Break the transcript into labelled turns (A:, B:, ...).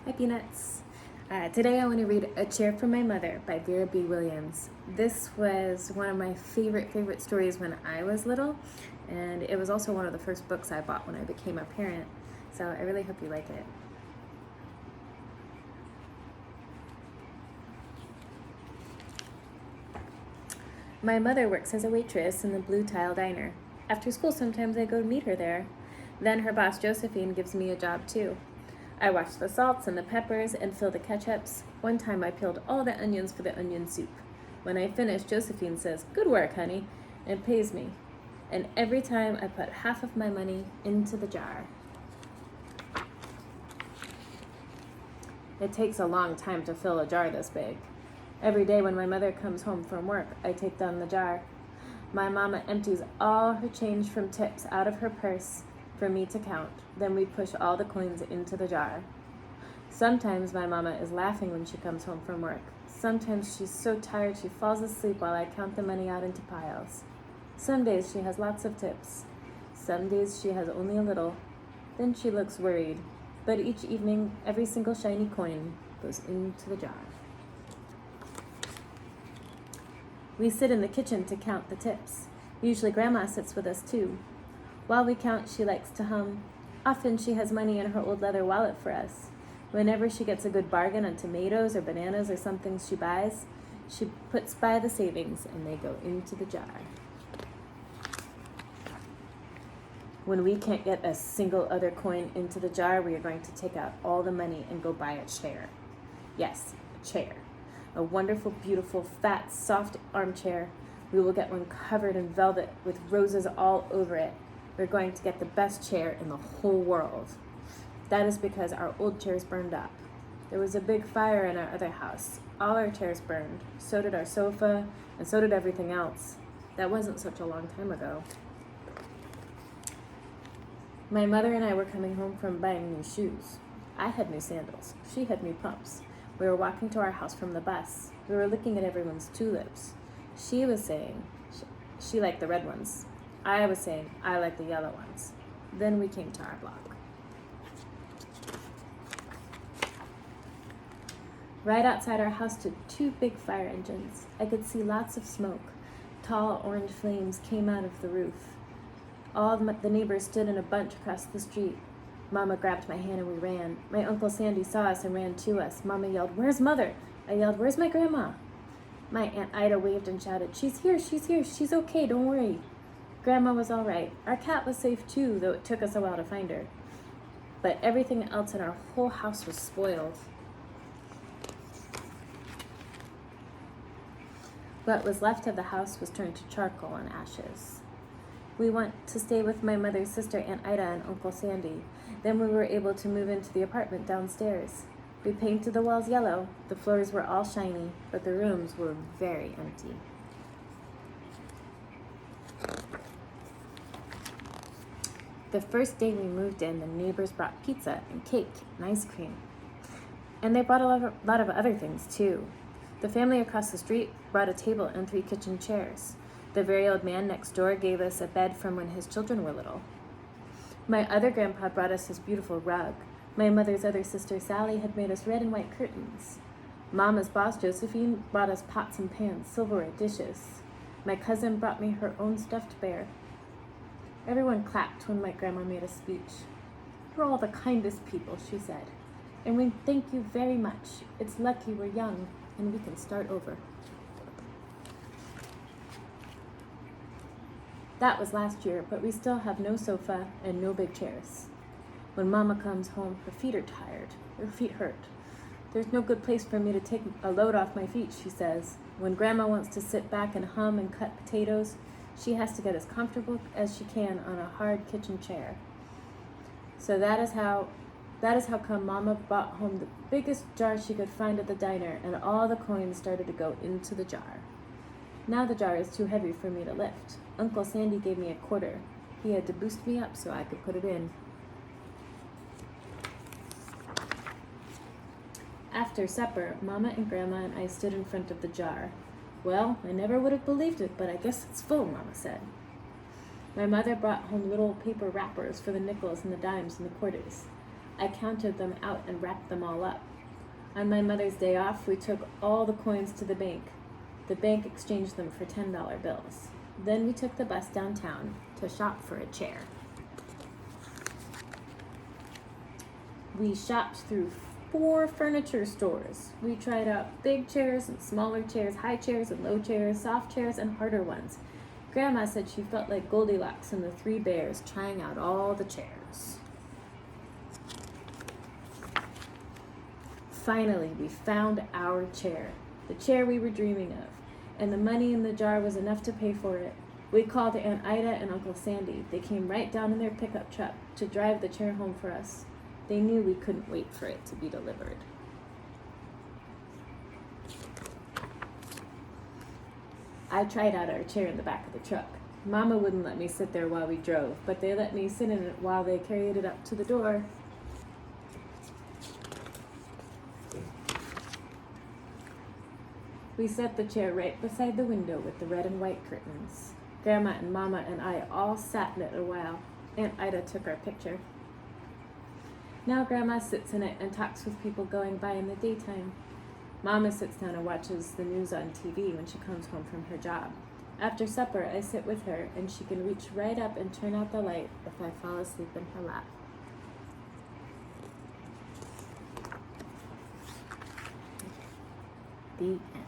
A: Hi Peanuts. Today I want to read A Chair for My Mother by Vera B. Williams. This was one of my favorite stories when I was little, and it was also one of the first books I bought when I became a parent, so I really hope you like it. My mother works as a waitress in the Blue Tile Diner. After school sometimes I go meet her there. Then her boss Josephine gives me a job too. I wash the salts and the peppers and fill the ketchups. One time I peeled all the onions for the onion soup. When I finish, Josephine says, "Good work, honey," and pays me. And every time I put half of my money into the jar. It takes a long time to fill a jar this big. Every day when my mother comes home from work, I take down the jar. My mama empties all her change from tips out of her purse for me to count. Then we push all the coins into the jar. Sometimes my mama is laughing when she comes home from work. Sometimes she's so tired she falls asleep while I count the money out into piles. Some days she has lots of tips. Some days she has only a little. Then she looks worried. But each evening, every single shiny coin goes into the jar. We sit in the kitchen to count the tips. Usually Grandma sits with us too. While we count, she likes to hum. Often she has money in her old leather wallet for us. Whenever she gets a good bargain on tomatoes or bananas or something she buys, she puts by the savings and they go into the jar. When we can't get a single other coin into the jar, we are going to take out all the money and go buy a chair. Yes, a chair. A wonderful, beautiful, fat, soft armchair. We will get one covered in velvet with roses all over it. We're going to get the best chair in the whole world. That is because our old chairs burned up. There was a big fire in our other house. All our chairs burned. So did our sofa, and so did everything else. That wasn't such a long time ago. My mother and I were coming home from buying new shoes. I had new sandals. She had new pumps. We were walking to our house from the bus. We were looking at everyone's tulips. She was saying she liked the red ones. I was saying I like the yellow ones. Then we came to our block. Right outside our house stood two big fire engines. I could see lots of smoke. Tall orange flames came out of the roof. All the neighbors stood in a bunch across the street. Mama grabbed my hand and we ran. My Uncle Sandy saw us and ran to us. Mama yelled, "Where's Mother?" I yelled, "Where's my grandma?" My Aunt Ida waved and shouted, she's here, she's okay, don't worry." Grandma was all right. Our cat was safe too, though it took us a while to find her. But everything else in our whole house was spoiled. What was left of the house was turned to charcoal and ashes. We went to stay with my mother's sister, Aunt Ida, and Uncle Sandy. Then we were able to move into the apartment downstairs. We painted the walls yellow. The floors were all shiny, but the rooms were very empty. The first day we moved in, the neighbors brought pizza and cake and ice cream. And they brought a lot of other things too. The family across the street brought a table and 3 kitchen chairs. The very old man next door gave us a bed from when his children were little. My other grandpa brought us his beautiful rug. My mother's other sister, Sally, had made us red and white curtains. Mama's boss, Josephine, brought us pots and pans, silverware, dishes. My cousin brought me her own stuffed bear. Everyone clapped when my grandma made a speech. "You're all the kindest people," she said. "And we thank you very much. It's lucky we're young and we can start over." That was last year, but we still have no sofa and no big chairs. When Mama comes home, her feet are tired. Her feet hurt. "There's no good place for me to take a load off my feet," she says. When Grandma wants to sit back and hum and cut potatoes, she has to get as comfortable as she can on a hard kitchen chair. So that is how come Mama brought home the biggest jar she could find at the diner, and all the coins started to go into the jar. Now the jar is too heavy for me to lift. Uncle Sandy gave me a quarter. He had to boost me up so I could put it in. After supper, Mama and Grandma and I stood in front of the jar. "Well, I never would have believed it, but I guess it's full," Mama said. My mother brought home little paper wrappers for the nickels and the dimes and the quarters. I counted them out and wrapped them all up. On my mother's day off, we took all the coins to the bank. The bank exchanged them for $10 bills. Then we took the bus downtown to shop for a chair. We shopped through 4 furniture stores. We tried out big chairs and smaller chairs, high chairs and low chairs, soft chairs and harder ones. Grandma said she felt like Goldilocks and the 3 bears trying out all the chairs. Finally, we found our chair, the chair we were dreaming of, and the money in the jar was enough to pay for it. We called Aunt Ida and Uncle Sandy. They came right down in their pickup truck to drive the chair home for us. They knew we couldn't wait for it to be delivered. I tried out our chair in the back of the truck. Mama wouldn't let me sit there while we drove, but they let me sit in it while they carried it up to the door. We set the chair right beside the window with the red and white curtains. Grandma and Mama and I all sat in it a while. Aunt Ida took our picture. Now Grandma sits in it and talks with people going by in the daytime. Mama sits down and watches the news on TV when she comes home from her job. After supper, I sit with her and she can reach right up and turn out the light if I fall asleep in her lap. The end.